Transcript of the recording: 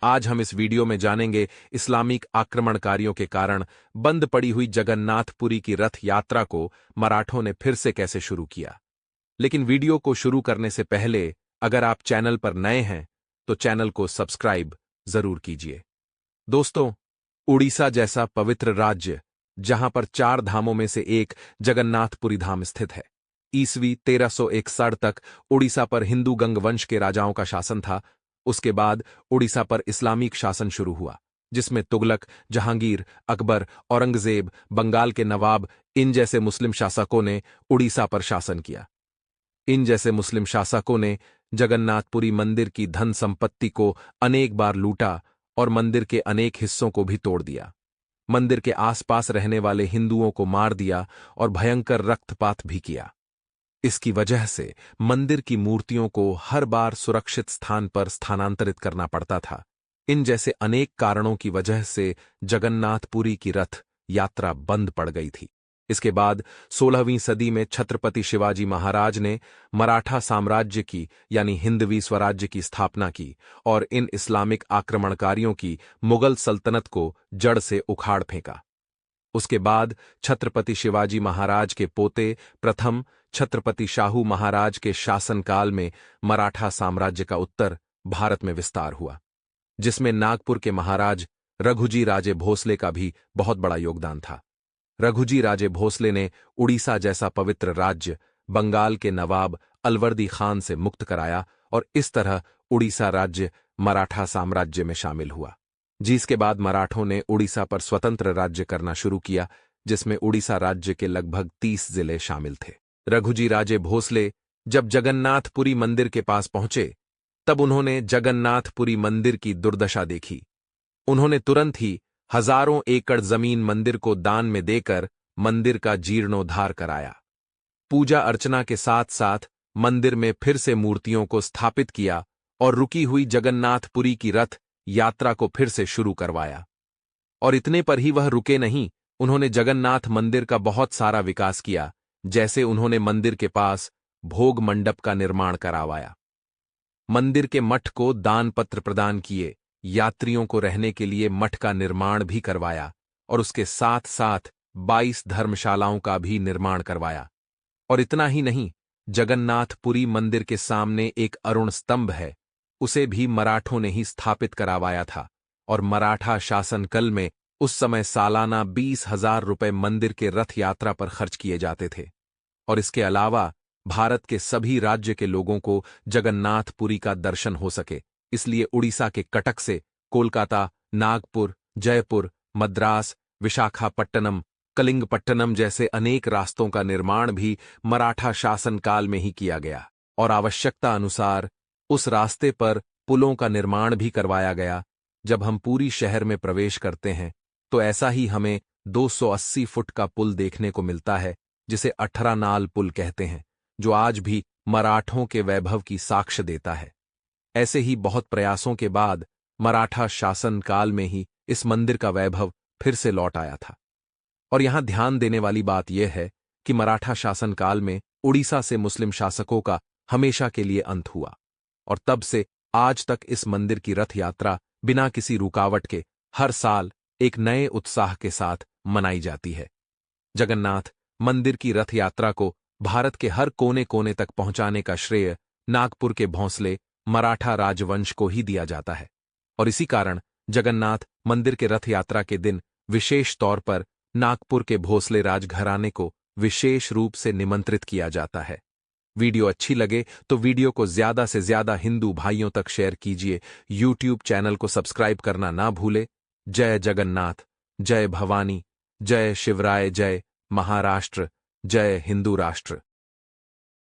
आज हम इस वीडियो में जानेंगे इस्लामिक आक्रमणकारियों के कारण बंद पड़ी हुई जगन्नाथपुरी की रथ यात्रा को मराठों ने फिर से कैसे शुरू किया। लेकिन वीडियो को शुरू करने से पहले अगर आप चैनल पर नए हैं तो चैनल को सब्सक्राइब जरूर कीजिए। दोस्तों, उड़ीसा जैसा पवित्र राज्य, जहां पर 4 धामों में से एक जगन्नाथपुरी धाम स्थित है, ईस्वी 1361 तक उड़ीसा पर हिंदू गंग वंश के राजाओं का शासन था। उसके बाद उड़ीसा पर इस्लामिक शासन शुरू हुआ, जिसमें तुगलक, जहांगीर, अकबर, औरंगजेब, बंगाल के नवाब, इन जैसे मुस्लिम शासकों ने उड़ीसा पर शासन किया। इन जैसे मुस्लिम शासकों ने जगन्नाथपुरी मंदिर की धन संपत्ति को अनेक बार लूटा और मंदिर के अनेक हिस्सों को भी तोड़ दिया। मंदिर के आसपास रहने वाले हिंदुओं को मार दिया और भयंकर रक्तपात भी किया। इसकी वजह से मंदिर की मूर्तियों को हर बार सुरक्षित स्थान पर स्थानांतरित करना पड़ता था। इन जैसे अनेक कारणों की वजह से जगन्नाथपुरी की रथ यात्रा बंद पड़ गई थी। इसके बाद 16वीं सदी में छत्रपति शिवाजी महाराज ने मराठा साम्राज्य की यानी हिंदवी स्वराज्य की स्थापना की और इन इस्लामिक आक्रमणकारियों की मुगल सल्तनत को जड़ से उखाड़ फेंका। उसके बाद छत्रपति शिवाजी महाराज के पोते प्रथम छत्रपति शाहू महाराज के शासनकाल में मराठा साम्राज्य का उत्तर भारत में विस्तार हुआ, जिसमें नागपुर के महाराज रघुजी राजे भोसले का भी बहुत बड़ा योगदान था। रघुजी राजे भोसले ने उड़ीसा जैसा पवित्र राज्य बंगाल के नवाब अलवर्दी खान से मुक्त कराया और इस तरह उड़ीसा राज्य मराठा साम्राज्य में शामिल हुआ, जिसके बाद मराठों ने उड़ीसा पर स्वतंत्र राज्य करना शुरू किया, जिसमें उड़ीसा राज्य के लगभग 30 जिले शामिल थे। रघुजी राजे भोसले जब जगन्नाथपुरी मंदिर के पास पहुंचे, तब उन्होंने जगन्नाथपुरी मंदिर की दुर्दशा देखी। उन्होंने तुरंत ही हजारों एकड़ जमीन मंदिर को दान में देकर मंदिर का जीर्णोद्धार कराया। पूजा अर्चना के साथ साथ मंदिर में फिर से मूर्तियों को स्थापित किया और रुकी हुई जगन्नाथपुरी की रथ यात्रा को फिर से शुरू करवाया। और इतने पर ही वह रुके नहीं, उन्होंने जगन्नाथ मंदिर का बहुत सारा विकास किया। जैसे उन्होंने मंदिर के पास भोग मंडप का निर्माण करवाया, मंदिर के मठ को दान पत्र प्रदान किए, यात्रियों को रहने के लिए मठ का निर्माण भी करवाया और उसके साथ साथ 22 धर्मशालाओं का भी निर्माण करवाया। और इतना ही नहीं, जगन्नाथपुरी मंदिर के सामने एक अरुण स्तंभ है, उसे भी मराठों ने ही स्थापित करवाया था और मराठा शासनकाल में उस समय सालाना 20,000 रुपए मंदिर के रथ यात्रा पर खर्च किए जाते थे। और इसके अलावा भारत के सभी राज्य के लोगों को जगन्नाथपुरी का दर्शन हो सके, इसलिए उड़ीसा के कटक से कोलकाता, नागपुर, जयपुर, मद्रास, विशाखापट्टनम, कलिंगपट्टनम जैसे अनेक रास्तों का निर्माण भी मराठा शासनकाल में ही किया गया और आवश्यकता अनुसार उस रास्ते पर पुलों का निर्माण भी करवाया गया। जब हम पूरी शहर में प्रवेश करते हैं तो ऐसा ही हमें 280 फुट का पुल देखने को मिलता है, जिसे 18 नाल पुल कहते हैं, जो आज भी मराठों के वैभव की साक्ष्य देता है। ऐसे ही बहुत प्रयासों के बाद मराठा शासनकाल में ही इस मंदिर का वैभव फिर से लौट आया था। और यहां ध्यान देने वाली बात यह है कि मराठा शासनकाल में उड़ीसा से मुस्लिम शासकों का हमेशा के लिए अंत हुआ और तब से आज तक इस मंदिर की रथ यात्रा बिना किसी रुकावट के हर साल एक नए उत्साह के साथ मनाई जाती है। जगन्नाथ मंदिर की रथ यात्रा को भारत के हर कोने कोने तक पहुंचाने का श्रेय नागपुर के भोंसले मराठा राजवंश को ही दिया जाता है और इसी कारण जगन्नाथ मंदिर के रथ यात्रा के दिन विशेष तौर पर नागपुर के भोसले राजघराने को विशेष रूप से निमंत्रित किया जाता है। वीडियो अच्छी लगे तो वीडियो को ज्यादा से ज्यादा हिंदू भाइयों तक शेयर कीजिए। यूट्यूब चैनल को सब्सक्राइब करना ना भूले। जय जगन्नाथ, जय भवानी, जय शिवराय, जय महाराष्ट्र, जय हिंदू राष्ट्र।